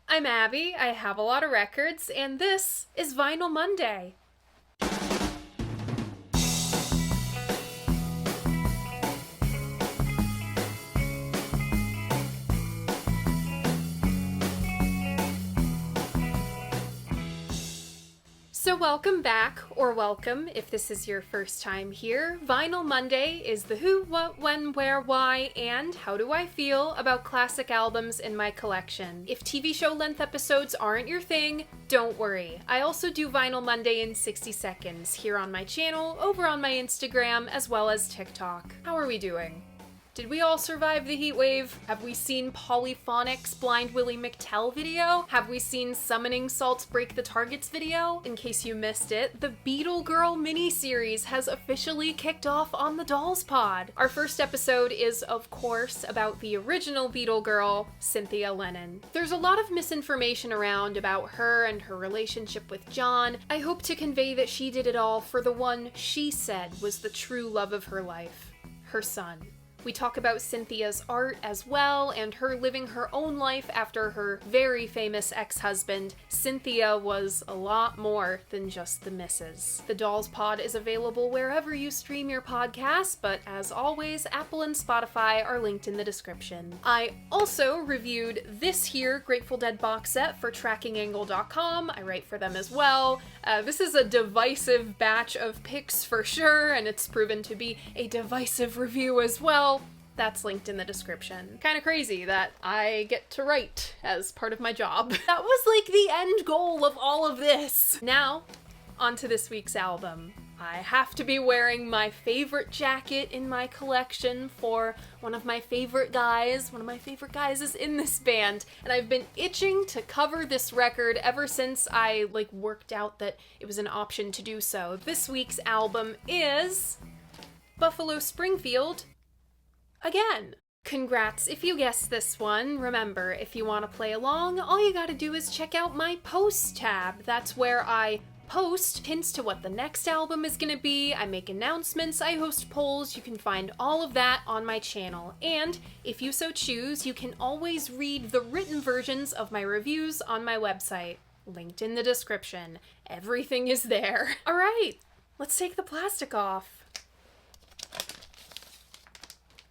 I'm Abby, I have a lot of records, and this is Vinyl Monday. So welcome back, or welcome if this is your first time here. Vinyl Monday is the who, what, when, where, why, and how do I feel about classic albums in my collection. If TV show length episodes aren't your thing, don't worry. I also do Vinyl Monday in 60 seconds here on my channel, over on my Instagram, as well as TikTok. How are we doing? Did we all survive the heat wave? Have we seen Polyphonic's Blind Willie McTell video? Have we seen Summoning Salt's Break the Targets video? In case you missed it, the Beetle Girl miniseries has officially kicked off on the Dolls Pod. Our first episode is, of course, about the original Beetle Girl, Cynthia Lennon. There's a lot of misinformation around about her and her relationship with John. I hope to convey that she did it all for the one she said was the true love of her life, her son. We talk about Cynthia's art as well, and her living her own life after her very famous ex-husband. Cynthia was a lot more than just the missus. The Dolls Pod is available wherever you stream your podcasts, but as always, Apple and Spotify are linked in the description. I also reviewed this here Grateful Dead box set for trackingangle.com. I write for them as well. This is a divisive batch of picks for sure, and it's proven to be a divisive review as well. That's linked in the description. Kind of crazy that I get to write as part of my job. That was like the end goal of all of this. Now, on to this week's album. I have to be wearing my favorite jacket in my collection for one of my favorite guys. One of my favorite guys is in this band, and I've been itching to cover this record ever since I worked out that it was an option to do so. This week's album is Buffalo Springfield again. Congrats if you guessed this one. Remember, if you want to play along, all you gotta do is check out my posts tab. That's where I post hints to what the next album is gonna be, I make announcements, I host polls. You can find all of that on my channel. And if you so choose, you can always read the written versions of my reviews on my website. Linked in the description. Everything is there. All right, let's take the plastic off.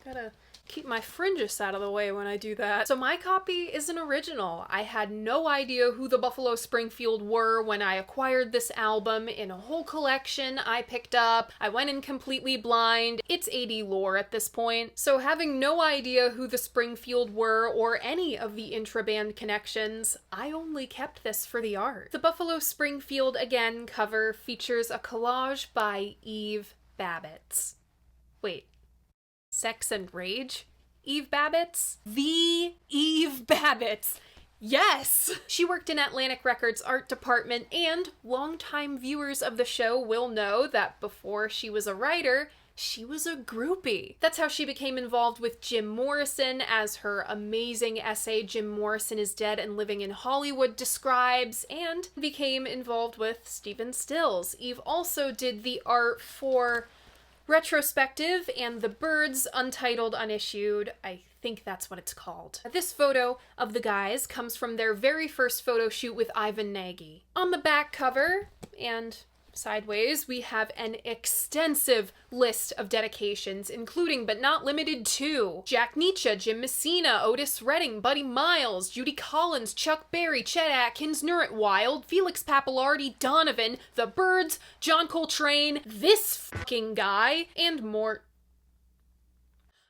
Gotta keep my fringes out of the way when I do that. So my copy is an original. I had no idea who the Buffalo Springfield were when I acquired this album in a whole collection I picked up. I went in completely blind. It's 80 lore at this point. So having no idea who the Springfield were or any of the intra-band connections, I only kept this for the art. The Buffalo Springfield Again cover features a collage by Eve Babbitts. Wait. Sex and Rage? Eve Babbitts? The Eve Babbitts! Yes! She worked in Atlantic Records' art department, and longtime viewers of the show will know that before she was a writer, she was a groupie. That's how she became involved with Jim Morrison, as her amazing essay Jim Morrison is Dead and Living in Hollywood describes, and became involved with Stephen Stills. Eve also did the art for Retrospective and The Birds Untitled Unissued. I think that's what it's called. This photo of the guys comes from their very first photo shoot with Ivan Nagy. On the back cover, and sideways, we have an extensive list of dedications, including but not limited to Jack Nietzsche, Jim Messina, Otis Redding, Buddy Miles, Judy Collins, Chuck Berry, Chet Atkins, Nurit Wild, Felix Pappalardi, Donovan, The Byrds, John Coltrane, this fucking guy, and more.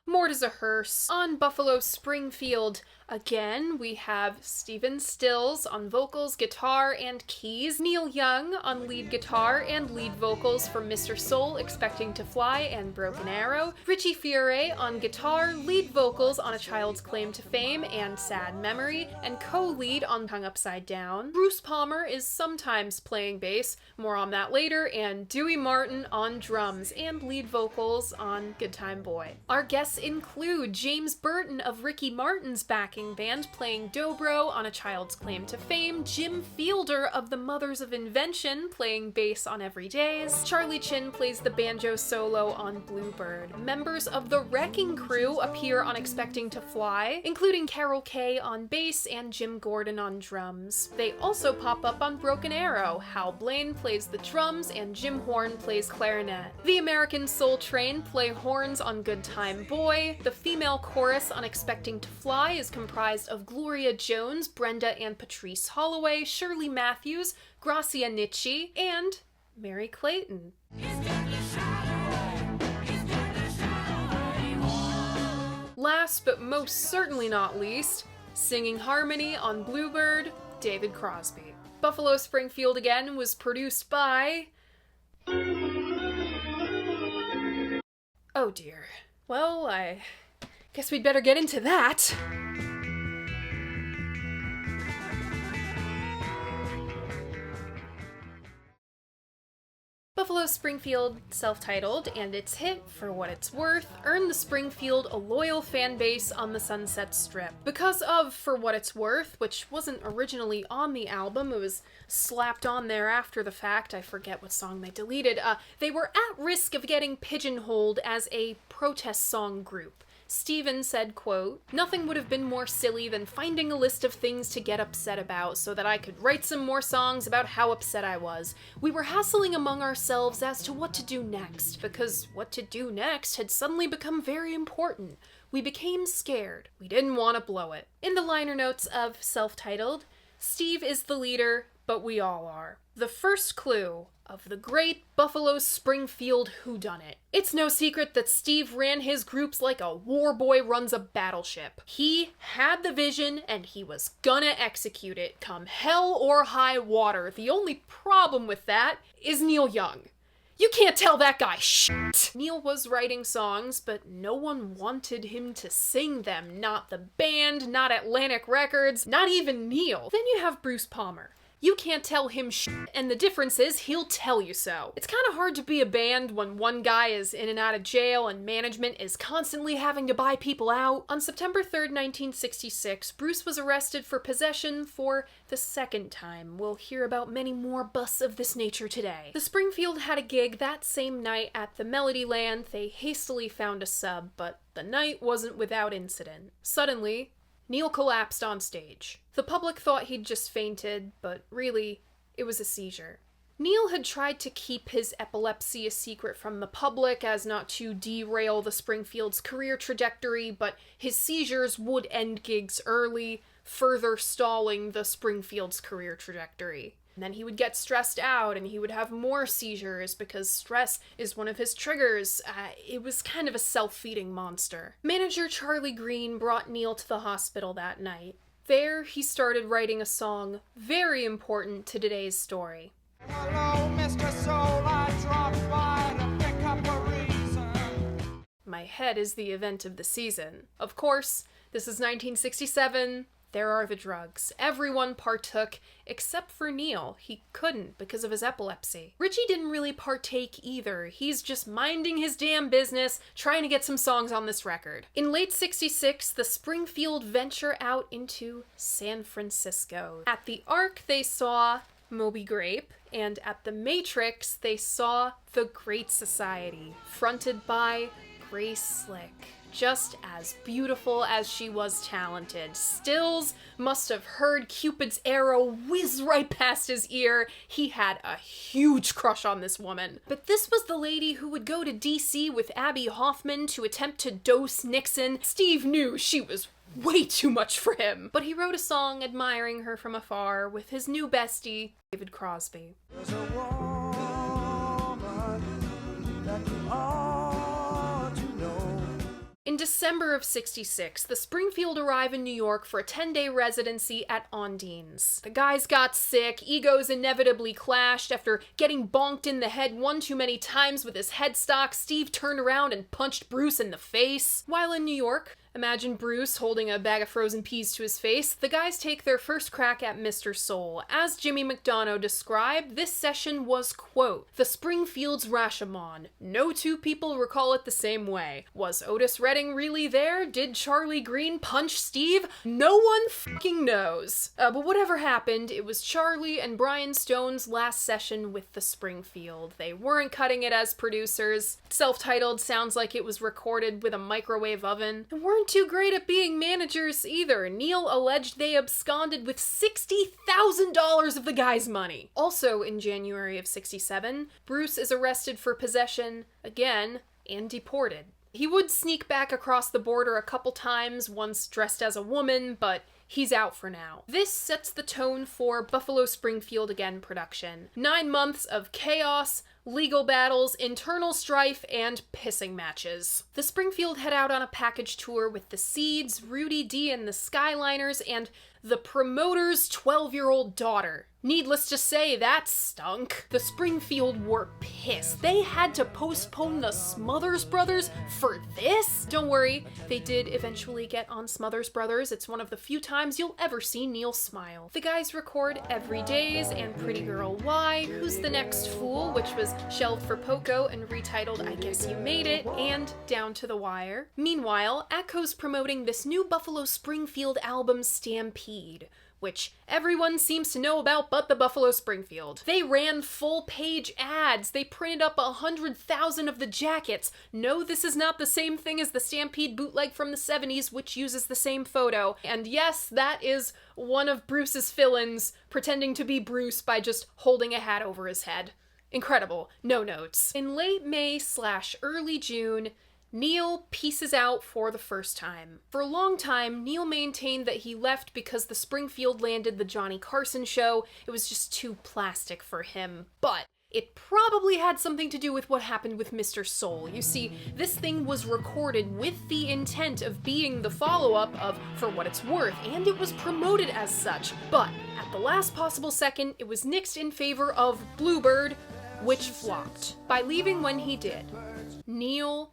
Mort is a hearse. On Buffalo Springfield again, we have Stephen Stills on vocals, guitar, and keys, Neil Young on lead guitar and lead vocals for Mr. Soul, Expecting to Fly, and Broken Arrow, Richie Fiore on guitar, lead vocals on A Child's Claim to Fame and Sad Memory, and co-lead on Hung Upside Down. Bruce Palmer is sometimes playing bass, more on that later, and Dewey Martin on drums and lead vocals on Good Time Boy. Our guests include James Burton of Ricky Martin's back backing band playing dobro on A Child's Claim to Fame, Jim Fielder of the Mothers of Invention playing bass on Every Days, Charlie Chin plays the banjo solo on Bluebird. Members of the Wrecking Crew appear on Expecting to Fly, including Carol Kay on bass and Jim Gordon on drums. They also pop up on Broken Arrow. Hal Blaine plays the drums and Jim Horn plays clarinet. The American Soul Train play horns on Good Time Boy. The female chorus on Expecting to Fly is comprised of Gloria Jones, Brenda and Patrice Holloway, Shirley Matthews, Gracia Nicci, and Mary Clayton. Last but most certainly not least, singing harmony on Bluebird, David Crosby. Buffalo Springfield Again was produced by... Oh dear. Well, I guess we'd better get into that. Buffalo Springfield, self-titled, and its hit, For What It's Worth, earned the Springfield a loyal fan base on the Sunset Strip. Because of For What It's Worth, which wasn't originally on the album, it was slapped on there after the fact, I forget what song they deleted, they were at risk of getting pigeonholed as a protest song group. Steven said, quote, "Nothing would have been more silly than finding a list of things to get upset about so that I could write some more songs about how upset I was. We were hassling among ourselves as to what to do next, because what to do next had suddenly become very important. We became scared. We didn't want to blow it." In the liner notes of Self-Titled, Steve is the leader, but we all are. The first clue of the great Buffalo Springfield whodunit. It's no secret that Steve ran his groups like a war boy runs a battleship. He had the vision and he was gonna execute it, come hell or high water. The only problem with that is Neil Young. You can't tell that guy shit. Neil was writing songs, but no one wanted him to sing them. Not the band, not Atlantic Records, not even Neil. Then you have Bruce Palmer. You can't tell him shit, and the difference is he'll tell you so. It's kind of hard to be a band when one guy is in and out of jail and management is constantly having to buy people out. On September 3rd, 1966, Bruce was arrested for possession for the second time. We'll hear about many more busts of this nature today. The Springfield had a gig that same night at the Melodyland. They hastily found a sub, but the night wasn't without incident. Suddenly, Neil collapsed on stage. The public thought he'd just fainted, but really, it was a seizure. Neil had tried to keep his epilepsy a secret from the public as not to derail the Springfield's career trajectory, but his seizures would end gigs early, further stalling the Springfield's career trajectory. And then he would get stressed out and he would have more seizures because stress is one of his triggers. It was kind of a self-feeding monster. Manager Charlie Green brought Neil to the hospital that night. There, he started writing a song very important to today's story. Hello, Mr. Soul, I dropped by to pick up a reason. My head is the event of the season. Of course, this is 1967. There are the drugs. Everyone partook, except for Neil. He couldn't because of his epilepsy. Richie didn't really partake either. He's just minding his damn business, trying to get some songs on this record. In late 66, the Springfield venture out into San Francisco. At the Ark, they saw Moby Grape, and at the Matrix, they saw The Great Society, fronted by Grace Slick. Just as beautiful as she was talented. Stills must have heard Cupid's arrow whiz right past his ear. He had a huge crush on this woman. But this was the lady who would go to DC with Abby Hoffman to attempt to dose Nixon. Steve knew she was way too much for him. But he wrote a song admiring her from afar with his new bestie, David Crosby. There's a woman that you ought to know. In December of 66, the Springfield arrive in New York for a 10-day residency at Ondine's. The guys got sick, egos inevitably clashed. After getting bonked in the head one too many times with his headstock, Steve turned around and punched Bruce in the face. While in New York, Imagine Bruce holding a bag of frozen peas to his face. The guys take their first crack at Mr. Soul. As Jimmy McDonough described, this session was, quote, the Springfield's Rashomon. No two people recall it the same way. Was Otis Redding really there? Did Charlie Green punch Steve? No one fucking knows. But whatever happened, it was Charlie and Brian Stone's last session with the Springfield. They weren't cutting it as producers. Self-titled sounds like it was recorded with a microwave oven. And weren't too great at being managers either. Neil alleged they absconded with $60,000 of the guy's money. Also in January of '67, Bruce is arrested for possession, again, and deported. He would sneak back across the border a couple times, once dressed as a woman, but he's out for now. This sets the tone for Buffalo Springfield Again production. 9 months of chaos, legal battles, internal strife, and pissing matches. The Springfield head out on a package tour with the Seeds, Rudy D and the Skyliners, and the promoter's 12-year-old daughter. Needless to say, that stunk. The Springfield were pissed. They had to postpone the Smothers Brothers for this? Don't worry, they did eventually get on Smothers Brothers. It's one of the few times you'll ever see Neil smile. The guys record Every Days and Pretty Girl Y, Who's the Next Fool, which was shelved for Poco and retitled I Guess You Made It, and Down to the Wire. Meanwhile, Atco's promoting this new Buffalo Springfield album, Stampede, which everyone seems to know about but the Buffalo Springfield. They ran full-page ads. They printed up 100,000 of the jackets. No, this is not the same thing as the Stampede bootleg from the 70s, which uses the same photo. And yes, that is one of Bruce's fill-ins, pretending to be Bruce by just holding a hat over his head. Incredible. No notes. In late May/early June, Neil pieces out for the first time. For a long time, Neil maintained that he left because the Springfield landed the Johnny Carson show. It was just too plastic for him. But it probably had something to do with what happened with Mr. Soul. You see, this thing was recorded with the intent of being the follow-up of For What It's Worth, and it was promoted as such. But at the last possible second, it was nixed in favor of Bluebird, which flopped. By leaving when he did, Neil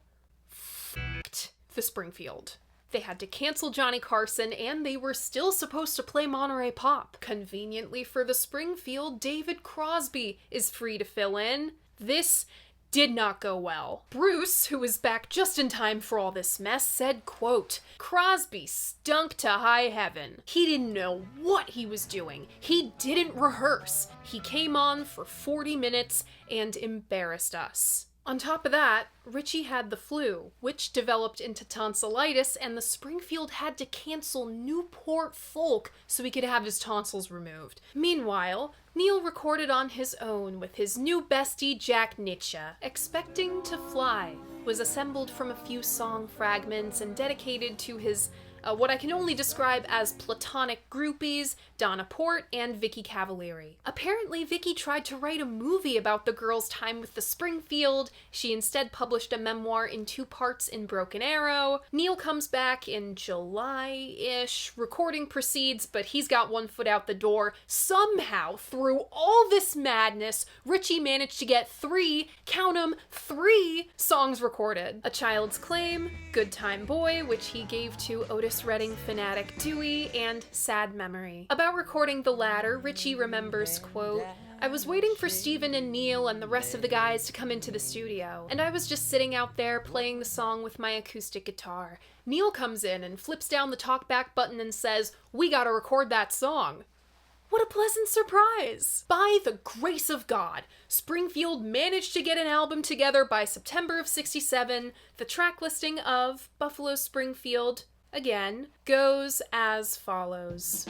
the Springfield. They had to cancel Johnny Carson, and they were still supposed to play Monterey Pop. Conveniently for the Springfield, David Crosby is free to fill in. This did not go well. Bruce, who was back just in time for all this mess, said, quote, Crosby stunk to high heaven. He didn't know what he was doing. He didn't rehearse. He came on for 40 minutes and embarrassed us. On top of that, Richie had the flu, which developed into tonsillitis, and the Springfield had to cancel Newport Folk so he could have his tonsils removed. Meanwhile, Neil recorded on his own with his new bestie Jack Nietzsche. Expecting to Fly was assembled from a few song fragments and dedicated to his what I can only describe as platonic groupies, Donna Port and Vicky Cavalieri. Apparently, Vicky tried to write a movie about the girl's time with the Springfield. She instead published a memoir in 2 parts in Broken Arrow. Neil comes back in July-ish. Recording proceeds, but he's got one foot out the door. Somehow, through all this madness, Richie managed to get 3, count 'em, 3 songs recorded. A Child's Claim, Good Time Boy, which he gave to Otis Redding fanatic Dewey, and Sad Memory. About recording the latter, Richie remembers, quote, I was waiting for Steven and Neil and the rest of the guys to come into the studio, and I was just sitting out there playing the song with my acoustic guitar. Neil comes in and flips down the talkback button and says, we gotta record that song. What a pleasant surprise! By the grace of God, Springfield managed to get an album together by September of '67. The track listing of Buffalo Springfield, again, goes as follows.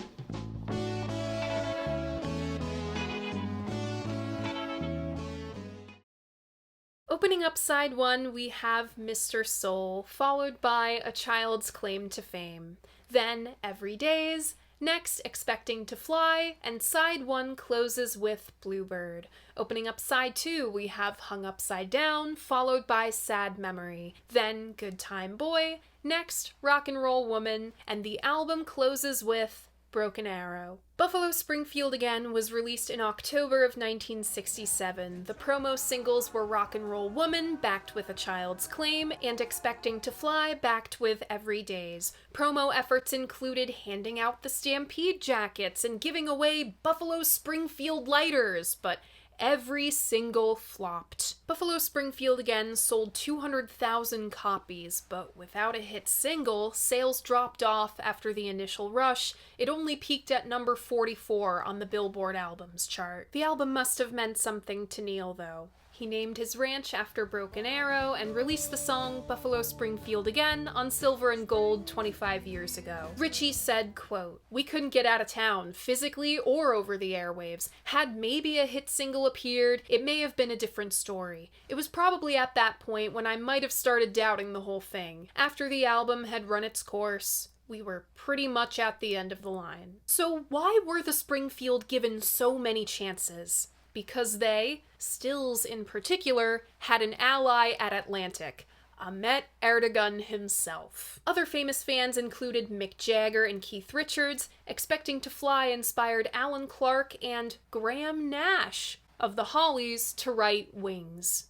Opening up side 1, we have Mr. Soul, followed by A Child's Claim to Fame. Then Every Days, next Expecting to Fly, and side 1 closes with Bluebird. Opening up side 2, we have Hung Upside Down, followed by Sad Memory. Then Good Time Boy, next Rock and Roll Woman, and the album closes with Broken Arrow. Buffalo Springfield Again was released in October of 1967. The promo singles were Rock and Roll Woman, backed with A Child's Claim, and Expecting to Fly, backed with Every Days. Promo efforts included handing out the Stampede jackets and giving away Buffalo Springfield lighters, but every single flopped. Buffalo Springfield Again sold 200,000 copies, but without a hit single, sales dropped off after the initial rush. It only peaked at number 44 on the Billboard Albums chart. The album must have meant something to Neil, though. He named his ranch after Broken Arrow and released the song Buffalo Springfield Again on Silver and Gold 25 years ago. Ritchie said, quote, "We couldn't get out of town, physically or over the airwaves. Had maybe a hit single appeared, it may have been a different story. It was probably at that point when I might have started doubting the whole thing. After the album had run its course, we were pretty much at the end of the line." So why were the Springfield given so many chances? Because they, Stills in particular, had an ally at Atlantic, Ahmet Ertegun himself. Other famous fans included Mick Jagger and Keith Richards. Expecting to Fly inspired Alan Clark and Graham Nash of the Hollies to write Wings.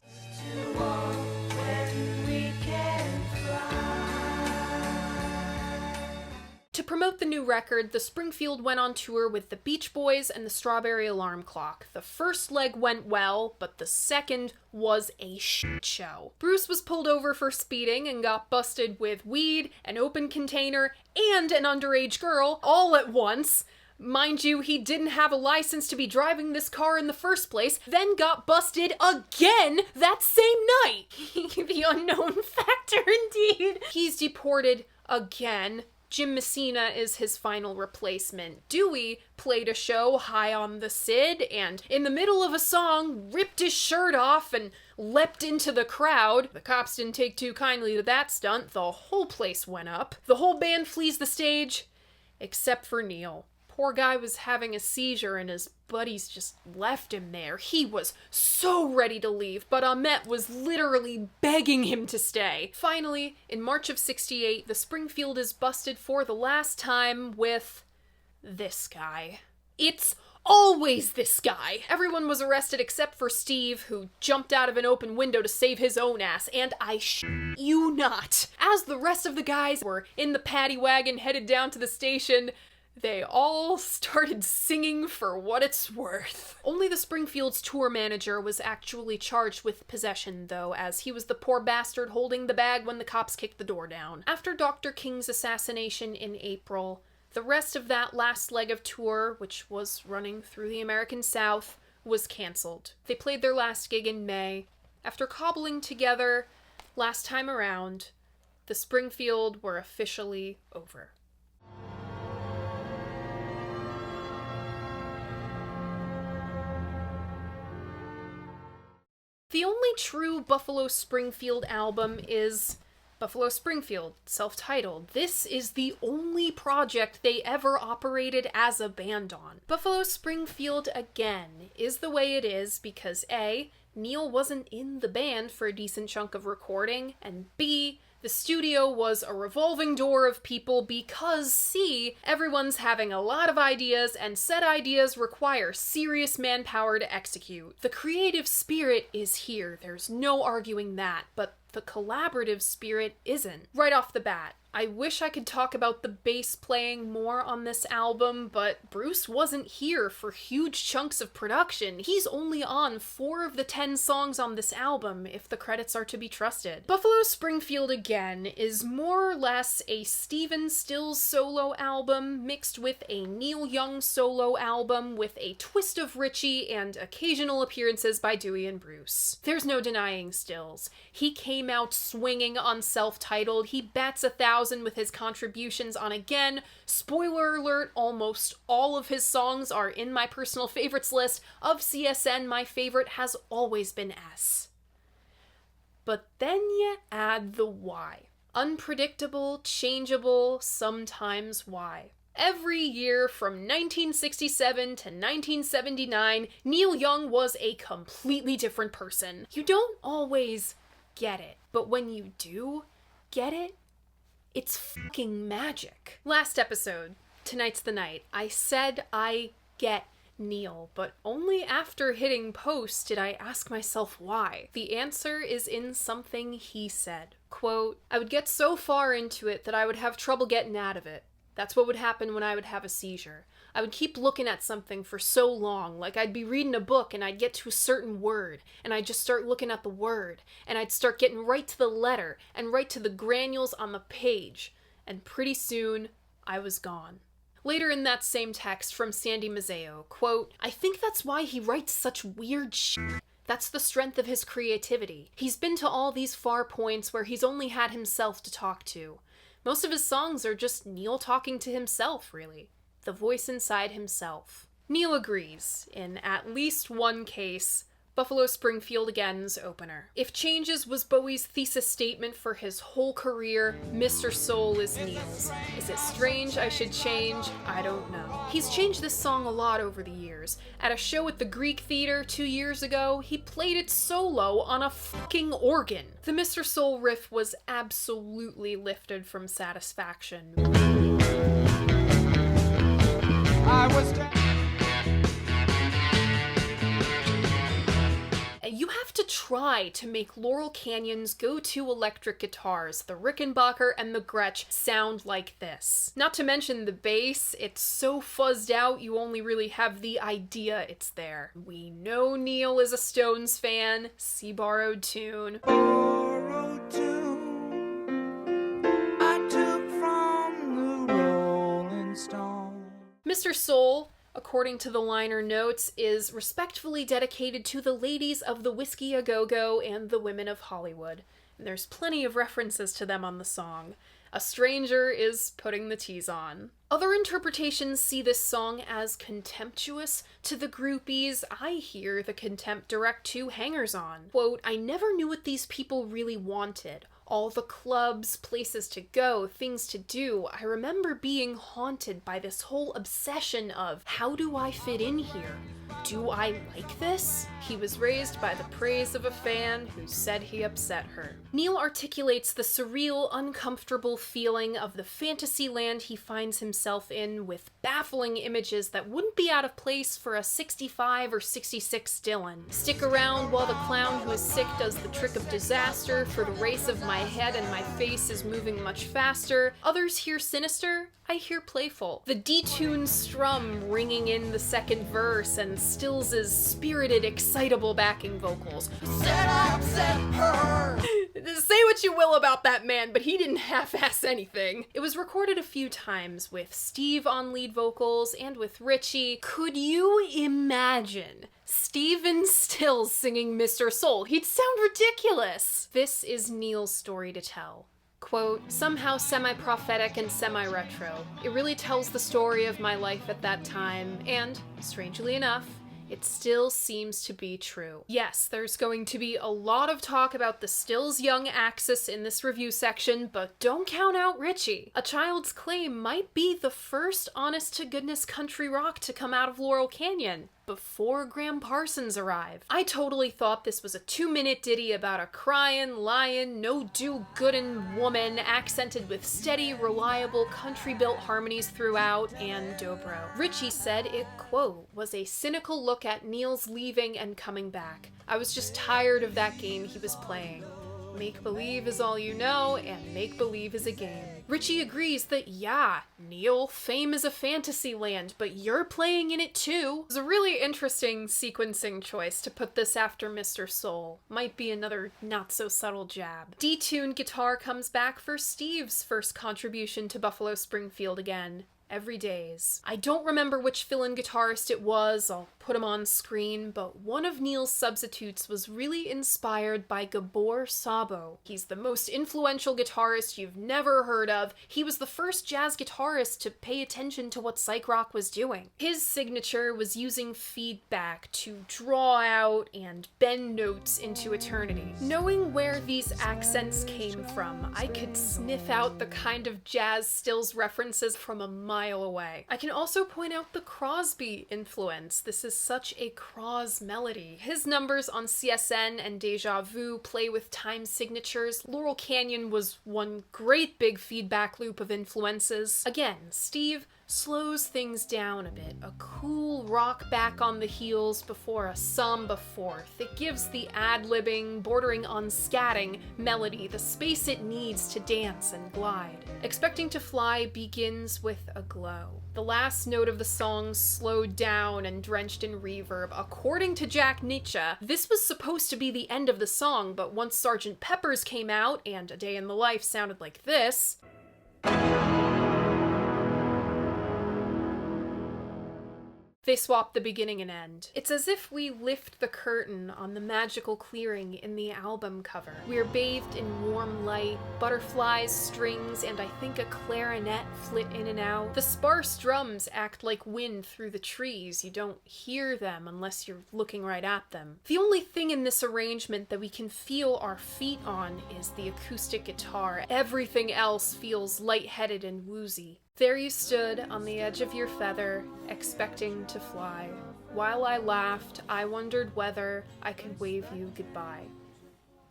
To promote the new record, the Springfield went on tour with the Beach Boys and the Strawberry Alarm Clock. The first leg went well, but the second was a shit show. Bruce was pulled over for speeding and got busted with weed, an open container, and an underage girl all at once. Mind you, he didn't have a license to be driving this car in the first place, then got busted again that same night. The unknown factor indeed. He's deported again. Jim Messina is his final replacement. Dewey played a show high on the Sid, and in the middle of a song, ripped his shirt off and leapt into the crowd. The cops didn't take too kindly to that stunt. The whole place went up. The whole band flees the stage, except for Neil. Poor guy was having a seizure and his buddies just left him there. He was so ready to leave, but Ahmet was literally begging him to stay. Finally, in March of '68, the Springfield is busted for the last time with this guy. It's always this guy. Everyone was arrested except for Steve, who jumped out of an open window to save his own ass, and I shit you not. As the rest of the guys were in the paddy wagon headed down to the station, they all started singing For What It's Worth. Only the Springfield's tour manager was actually charged with possession, though, as he was the poor bastard holding the bag when the cops kicked the door down. After Dr. King's assassination in April, the rest of that last leg of tour, which was running through the American South, was cancelled. They played their last gig in May. After cobbling together last time around, the Springfield were officially over. The only true Buffalo Springfield album is Buffalo Springfield, self-titled. This is the only project they ever operated as a band on. Buffalo Springfield Again is the way it is because A, Neil wasn't in the band for a decent chunk of recording, and B, the studio was a revolving door of people because C, everyone's having a lot of ideas and said ideas require serious manpower to execute. The creative spirit is here, there's no arguing that, but the collaborative spirit isn't. Right off the bat, I wish I could talk about the bass playing more on this album, but Bruce wasn't here for huge chunks of production. He's only on 4 of the 10 songs on this album, if the credits are to be trusted. Buffalo Springfield Again is more or less a Stephen Stills solo album mixed with a Neil Young solo album with a twist of Ritchie and occasional appearances by Dewey and Bruce. There's no denying Stills. He came out swinging on self-titled. He bats 1,000 with his contributions on Again. Spoiler alert, almost all of his songs are in my personal favorites list. Of CSN, my favorite has always been S. But then you add the Y. Unpredictable, changeable, sometimes Y. Every year from 1967 to 1979, Neil Young was a completely different person. You don't always get it, but when you do get it, it's fucking magic. Last episode, Tonight's the night. I said I get Neil, but only after hitting post did I ask myself why. The answer is in something he said. Quote, I would get so far into it that I would have trouble getting out of it. That's what would happen when I would have a seizure. I would keep looking at something for so long, like I'd be reading a book and I'd get to a certain word, and I'd just start looking at the word, and I'd start getting right to the letter, and right to the granules on the page, and pretty soon, I was gone. Later in that same text from Sandy Mazzeo, quote, I think that's why he writes such weird shit. That's the strength of his creativity. He's been to all these far points where he's only had himself to talk to. Most of his songs are just Neil talking to himself, really. The voice inside himself. Neil agrees, in at least one case, Buffalo Springfield Again's opener. If Changes was Bowie's thesis statement for his whole career, Mr. Soul is Neil's. Is it strange I should change? I don't know. He's changed this song a lot over the years. At a show at the Greek Theater 2 years ago, he played it solo on a fucking organ. The Mr. Soul riff was absolutely lifted from Satisfaction. You have to try to make Laurel Canyon's go-to electric guitars, the Rickenbacker and the Gretsch, sound like this. Not to mention the bass, it's so fuzzed out you only really have the idea it's there. We know Neil is a Stones fan. See Borrowed Tune. Borrowed tune I took from the Rolling Stone. Mr. Soul, according to the liner notes, is respectfully dedicated to the ladies of the Whiskey A Go-Go and the women of Hollywood. And there's plenty of references to them on the song. A stranger is putting the tease on. Other interpretations see this song as contemptuous to the groupies. I hear the contempt direct to hangers-on. Quote, I never knew what these people really wanted. All the clubs, places to go, things to do. I remember being haunted by this whole obsession of, how do I fit in here? Do I like this? He was raised by the praise of a fan who said he upset her. Neil articulates the surreal, uncomfortable feeling of the fantasy land he finds himself in with baffling images that wouldn't be out of place for a 65 or 66 Dylan. Stick around while the clown who is sick does the trick of disaster, for the race of my head and my face is moving much faster. Others hear sinister, I hear playful. The detuned strum ringing in the second verse and Stills' spirited, excitable backing vocals. Said I upset her! Say what you will about that man, but he didn't half-ass anything. It was recorded a few times with Steve on lead vocals and with Richie. Could you imagine Steven Stills singing Mr. Soul? He'd sound ridiculous. This is Neil's story to tell. Quote, somehow semi-prophetic and semi-retro. It really tells the story of my life at that time, and, strangely enough, it still seems to be true. Yes, there's going to be a lot of talk about the Stills Young axis in this review section, but don't count out Richie. A Child's Claim might be the first honest-to-goodness country rock to come out of Laurel Canyon, before Graham Parsons arrived. I totally thought this was a 2-minute ditty about a crying, lying, no-do-goodin' woman accented with steady, reliable, country-built harmonies throughout and dobro. Richie said it, quote, was a cynical look at Neil's leaving and coming back. I was just tired of that game he was playing. Make-believe is all you know, and make-believe is a game. Richie agrees that, yeah, Neil, fame is a fantasy land, but you're playing in it too. It was a really interesting sequencing choice to put this after Mr. Soul. Might be another not-so-subtle jab. Detuned guitar comes back for Steve's first contribution to Buffalo Springfield Again. Every Days. I don't remember which fill-in guitarist it was, I'll put him on screen, but one of Neil's substitutes was really inspired by Gabor Szabo. He's the most influential guitarist you've never heard of. He was the first jazz guitarist to pay attention to what psych rock was doing. His signature was using feedback to draw out and bend notes into eternity. Knowing where these accents came from, I could sniff out the kind of jazz Stills references from a mile away. I can also point out the Crosby influence. This is such a Cross melody. His numbers on CSN and Deja Vu play with time signatures. Laurel Canyon was one great big feedback loop of influences. Again, Steve, slows things down a bit, a cool rock back on the heels before a samba fourth. It gives the ad-libbing, bordering on scatting melody the space it needs to dance and glide. Expecting to Fly begins with a glow. The last note of the song slowed down and drenched in reverb. According to Jack Nietzsche, this was supposed to be the end of the song, but once Sgt. Pepper's came out and A Day in the Life sounded like this, they swap the beginning and end. It's as if we lift the curtain on the magical clearing in the album cover. We're bathed in warm light, butterflies, strings, and I think a clarinet flit in and out. The sparse drums act like wind through the trees. You don't hear them unless you're looking right at them. The only thing in this arrangement that we can feel our feet on is the acoustic guitar. Everything else feels lightheaded and woozy. There you stood on the edge of your feather, expecting to fly. While I laughed, I wondered whether I could wave you goodbye.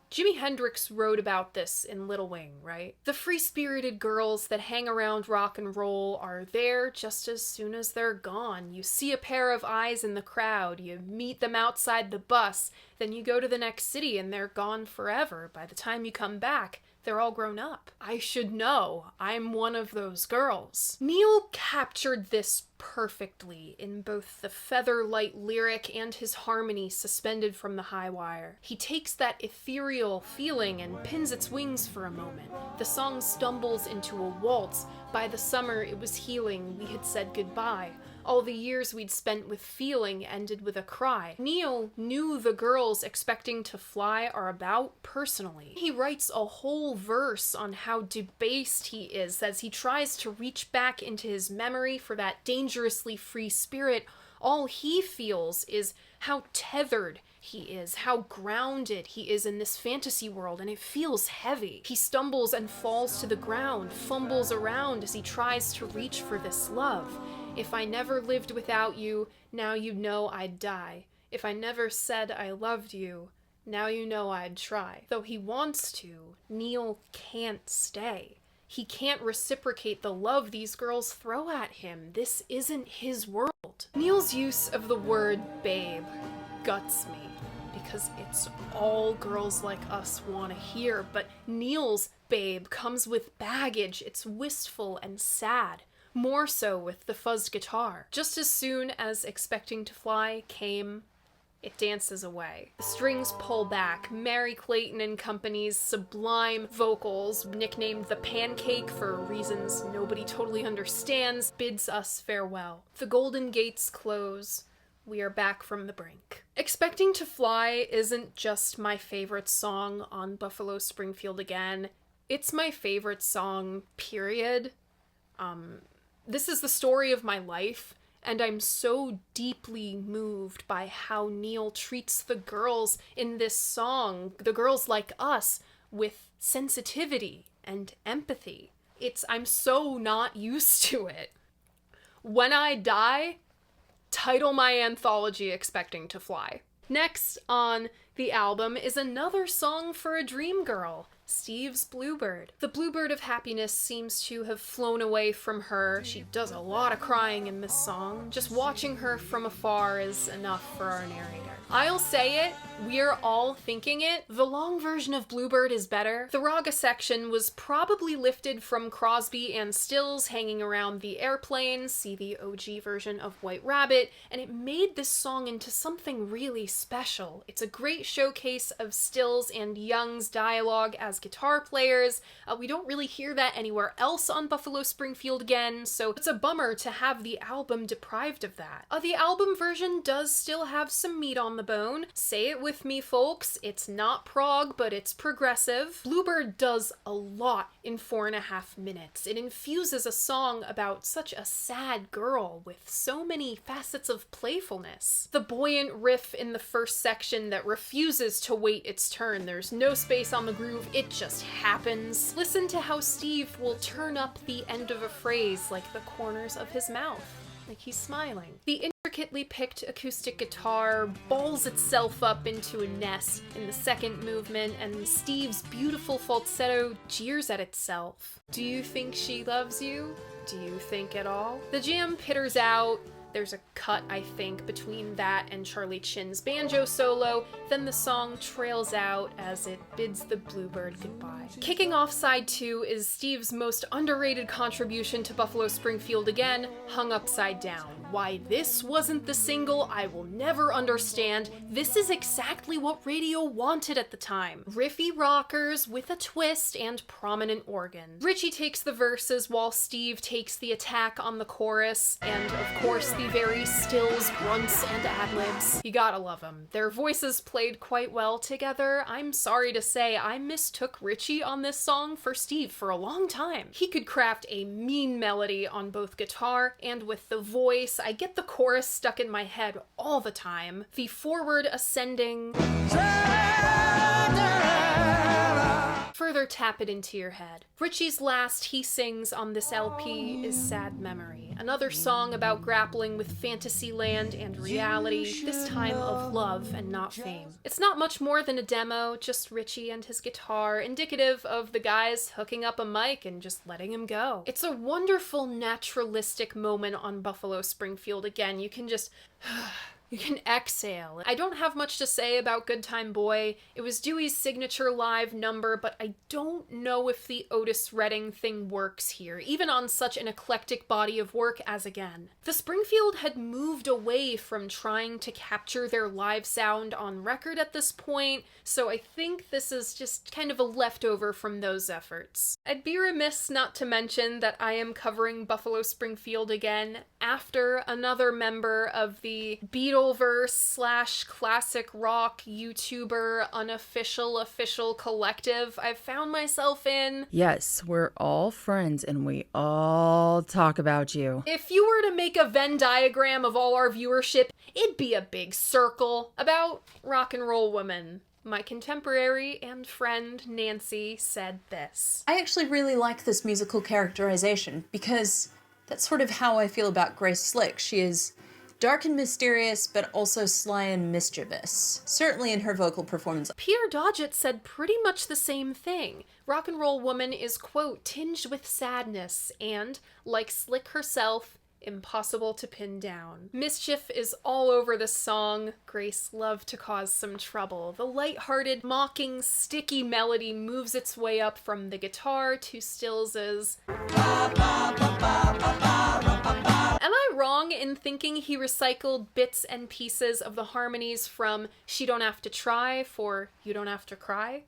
Jimi Hendrix wrote about this in Little Wing, right? The free-spirited girls that hang around rock and roll are there just as soon as they're gone. You see a pair of eyes in the crowd, you meet them outside the bus, then you go to the next city and they're gone forever. By the time you come back, they're all grown up. I should know. I'm one of those girls. Neil captured this perfectly in both the feather-light lyric and his harmony suspended from the high wire. He takes that ethereal feeling and pins its wings for a moment. The song stumbles into a waltz. By the summer it was healing, we had said goodbye. All the years we'd spent with feeling ended with a cry. Neil knew the girls expecting to fly are about personally. He writes a whole verse on how debased he is as he tries to reach back into his memory for that dangerously free spirit. All he feels is how tethered he is, how grounded he is in this fantasy world, and it feels heavy. He stumbles and falls to the ground, fumbles around as he tries to reach for this love. If I never lived without you, now you know I'd die. If I never said I loved you, now you know I'd try. Though he wants to, Neil can't stay. He can't reciprocate the love these girls throw at him. This isn't his world. Neil's use of the word babe guts me, because it's all girls like us want to hear, but Neil's babe comes with baggage. It's wistful and sad. More so with the fuzzed guitar. Just as soon as Expecting to Fly came, it dances away. The strings pull back. Mary Clayton and Company's sublime vocals, nicknamed the Pancake for reasons nobody totally understands, bids us farewell. The golden gates close. We are back from the brink. Expecting to Fly isn't just my favorite song on Buffalo Springfield Again. It's my favorite song, period. This is the story of my life, and I'm so deeply moved by how Neil treats the girls in this song, the girls like us, with sensitivity and empathy. I'm so not used to it. When I die, title my anthology Expecting to Fly. Next on the album is another song for a dream girl, Steve's Bluebird. The bluebird of happiness seems to have flown away from her. She does a lot of crying in this song. Just watching her from afar is enough for our narrator. I'll say it, we're all thinking it. The long version of Bluebird is better. The raga section was probably lifted from Crosby and Stills hanging around the airplane, see the OG version of White Rabbit, and it made this song into something really special. It's a great showcase of Stills and Young's dialogue as guitar players. We don't really hear that anywhere else on Buffalo Springfield Again, so it's a bummer to have the album deprived of that. The album version does still have some meat on the bone. Say it with me, folks. It's not prog, but it's progressive. Bluebird does a lot in 4.5 minutes. It infuses a song about such a sad girl with so many facets of playfulness. The buoyant riff in the first section that refuses to wait its turn. There's no space on the groove. It just happens. Listen to how Steve will turn up the end of a phrase like the corners of his mouth, like he's smiling. The intricate delicately picked acoustic guitar balls itself up into a nest in the second movement, and Steve's beautiful falsetto jeers at itself. Do you think she loves you? Do you think at all? The jam pitters out. There's a cut, I think, between that and Charlie Chin's banjo solo, then the song trails out as it bids the bluebird goodbye. Kicking off side 2 is Steve's most underrated contribution to Buffalo Springfield again, Hung Upside Down. Why this wasn't the single, I will never understand. This is exactly what radio wanted at the time. Riffy rockers with a twist and prominent organ. Richie takes the verses while Steve takes the attack on the chorus, and of course the very stills, grunts, and ad-libs. You gotta love them. Their voices played quite well together. I'm sorry to say, I mistook Richie on this song for Steve for a long time. He could craft a mean melody on both guitar and with the voice. I get the chorus stuck in my head all the time. The forward ascending further tap it into your head. Richie's last he sings on this LP is Sad Memory, another song about grappling with fantasy land and reality, this time of love and not fame. It's not much more than a demo, just Richie and his guitar, indicative of the guys hooking up a mic and just letting him go. It's a wonderful naturalistic moment on Buffalo Springfield again. You can just you can exhale. I don't have much to say about Good Time Boy. It was Dewey's signature live number, but I don't know if the Otis Redding thing works here, even on such an eclectic body of work as Again. The Springfield had moved away from trying to capture their live sound on record at this point, so I think this is just kind of a leftover from those efforts. I'd be remiss not to mention that I am covering Buffalo Springfield again after another member of the Beatleverse / classic rock YouTuber unofficial official collective I've found myself in. Yes, we're all friends and we all talk about you. If you were to make a Venn diagram of all our viewership, it'd be a big circle about Rock and Roll Woman. My contemporary and friend Nancy said this. I actually really like this musical characterization because that's sort of how I feel about Grace Slick. She is dark and mysterious, but also sly and mischievous. Certainly in her vocal performance. Peter Doggett said pretty much the same thing. Rock and Roll Woman is, quote, tinged with sadness and, like Slick herself, impossible to pin down. Mischief is all over the song. Grace loved to cause some trouble. The light-hearted, mocking, sticky melody moves its way up from the guitar to Stills's Am I wrong in thinking he recycled bits and pieces of the harmonies from She Don't Have to Try for You Don't Have to Cry?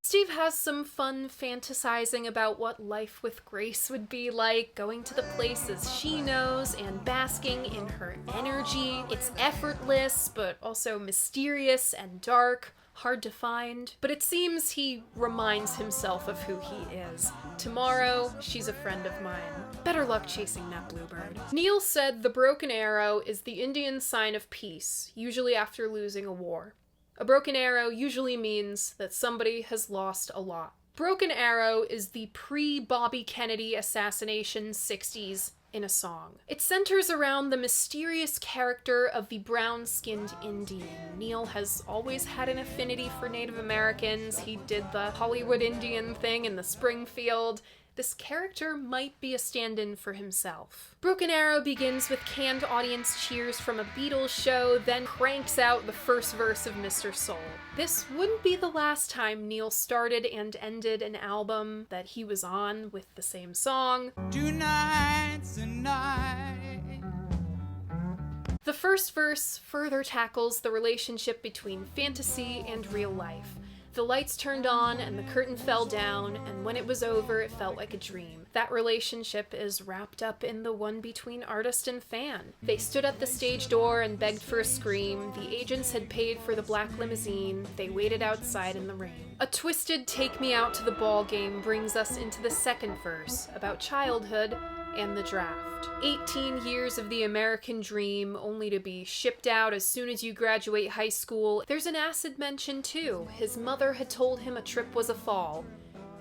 Steve has some fun fantasizing about what life with Grace would be like, going to the places she knows and basking in her energy. It's effortless, but also mysterious and dark, hard to find. But it seems he reminds himself of who he is. Tomorrow, she's a friend of mine. Better luck chasing that bluebird. Neil said the broken arrow is the Indian sign of peace, usually after losing a war. A broken arrow usually means that somebody has lost a lot. Broken Arrow is the pre-Bobby Kennedy assassination 60s in a song. It centers around the mysterious character of the brown-skinned Indian. Neil has always had an affinity for Native Americans. He did the Hollywood Indian thing in the Springfield. This character might be a stand-in for himself. Broken Arrow begins with canned audience cheers from a Beatles show, then cranks out the first verse of Mr. Soul. This wouldn't be the last time Neil started and ended an album that he was on with the same song. Tonight's the night. The first verse further tackles the relationship between fantasy and real life. The lights turned on and the curtain fell down, and when it was over, it felt like a dream. That relationship is wrapped up in the one between artist and fan. They stood at the stage door and begged for a scream. The agents had paid for the black limousine. They waited outside in the rain. A twisted take me out to the ball game brings us into the second verse, about childhood and the draft. 18 years of the American dream, only to be shipped out as soon as you graduate high school. There's an acid mention too. His mother had told him a trip was a fall.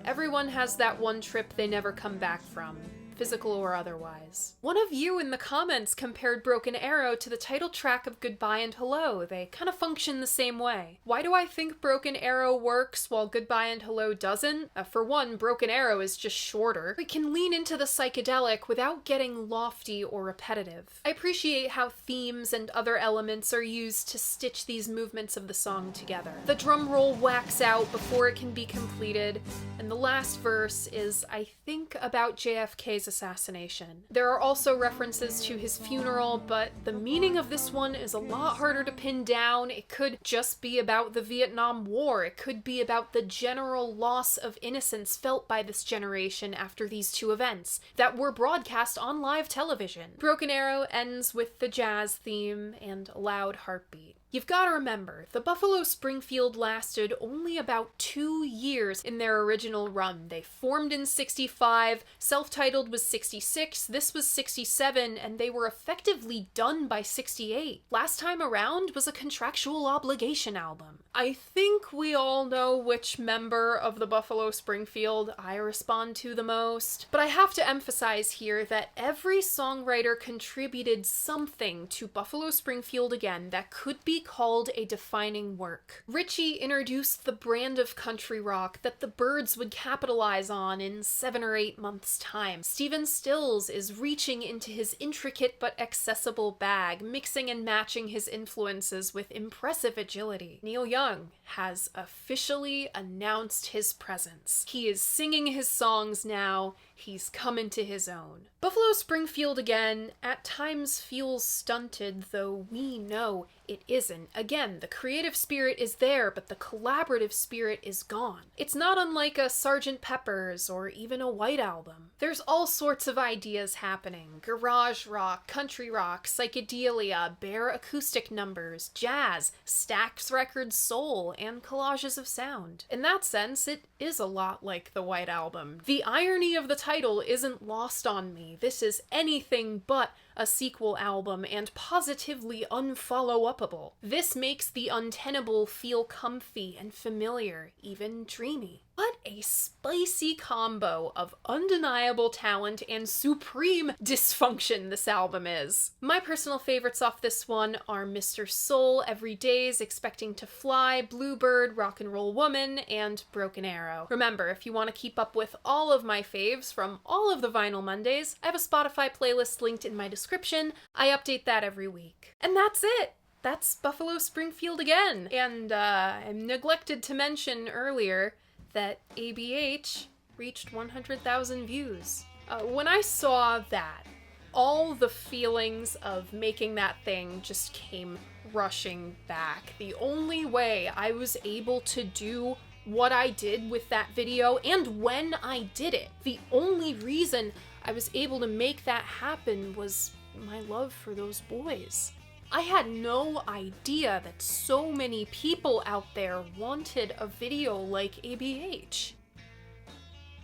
Everyone has that one trip they never come back from, physical or otherwise. One of you in the comments compared Broken Arrow to the title track of Goodbye and Hello. They kind of function the same way. Why do I think Broken Arrow works while Goodbye and Hello doesn't? For one, Broken Arrow is just shorter. It can lean into the psychedelic without getting lofty or repetitive. I appreciate how themes and other elements are used to stitch these movements of the song together. The drum roll whacks out before it can be completed, and the last verse is, I think, about JFK's assassination. There are also references to his funeral, but the meaning of this one is a lot harder to pin down. It could just be about the Vietnam War. It could be about the general loss of innocence felt by this generation after these two events that were broadcast on live television. Broken Arrow ends with the jazz theme and a loud heartbeat. You've got to remember, the Buffalo Springfield lasted only about 2 years in their original run. They formed in 65, self-titled was 66, this was 67, and they were effectively done by 68. Last Time Around was a contractual obligation album. I think we all know which member of the Buffalo Springfield I respond to the most, but I have to emphasize here that every songwriter contributed something to Buffalo Springfield Again that could be called a defining work. Ritchie introduced the brand of country rock that the Byrds would capitalize on in 7 or 8 months' time. Stephen Stills is reaching into his intricate but accessible bag, mixing and matching his influences with impressive agility. Neil Young has officially announced his presence. He is singing his songs now. He's come into his own. Buffalo Springfield Again at times feels stunted, though we know it isn't. Again, the creative spirit is there, but the collaborative spirit is gone. It's not unlike a Sgt. Pepper's or even a White Album. There's all sorts of ideas happening. Garage rock, country rock, psychedelia, bare acoustic numbers, jazz, Stax Records soul, and collages of sound. In that sense, it is a lot like the White Album. The irony of the title isn't lost on me. This is anything but a sequel album and positively unfollow-upable. This makes the untenable feel comfy and familiar, even dreamy. What a spicy combo of undeniable talent and supreme dysfunction this album is. My personal favorites off this one are Mr. Soul, Every Day's Expecting to Fly, Bluebird, Rock and Roll Woman, and Broken Arrow. Remember, if you want to keep up with all of my faves from all of the Vinyl Mondays, I have a Spotify playlist linked in my description. I update that every week. And that's it! That's Buffalo Springfield Again! And I neglected to mention earlier that ABH reached 100,000 views. When I saw that, all the feelings of making that thing just came rushing back. The only way I was able to do what I did with that video, and when I did it, the only reason I was able to make that happen was my love for those boys. I had no idea that so many people out there wanted a video like ABH.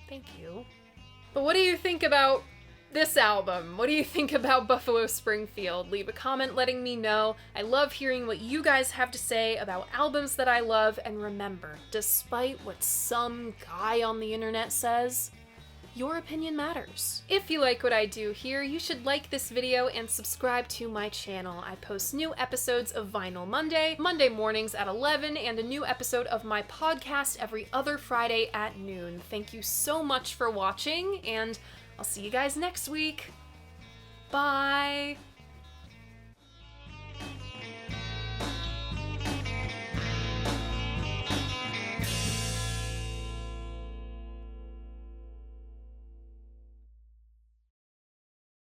Thank you. But what do you think about this album? What do you think about Buffalo Springfield? Leave a comment letting me know. I love hearing what you guys have to say about albums that I love, and remember, despite what some guy on the internet says, your opinion matters. If you like what I do here, you should like this video and subscribe to my channel. I post new episodes of Vinyl Monday mornings at 11, and a new episode of my podcast every other Friday at noon. Thank you so much for watching, and I'll see you guys next week. Bye!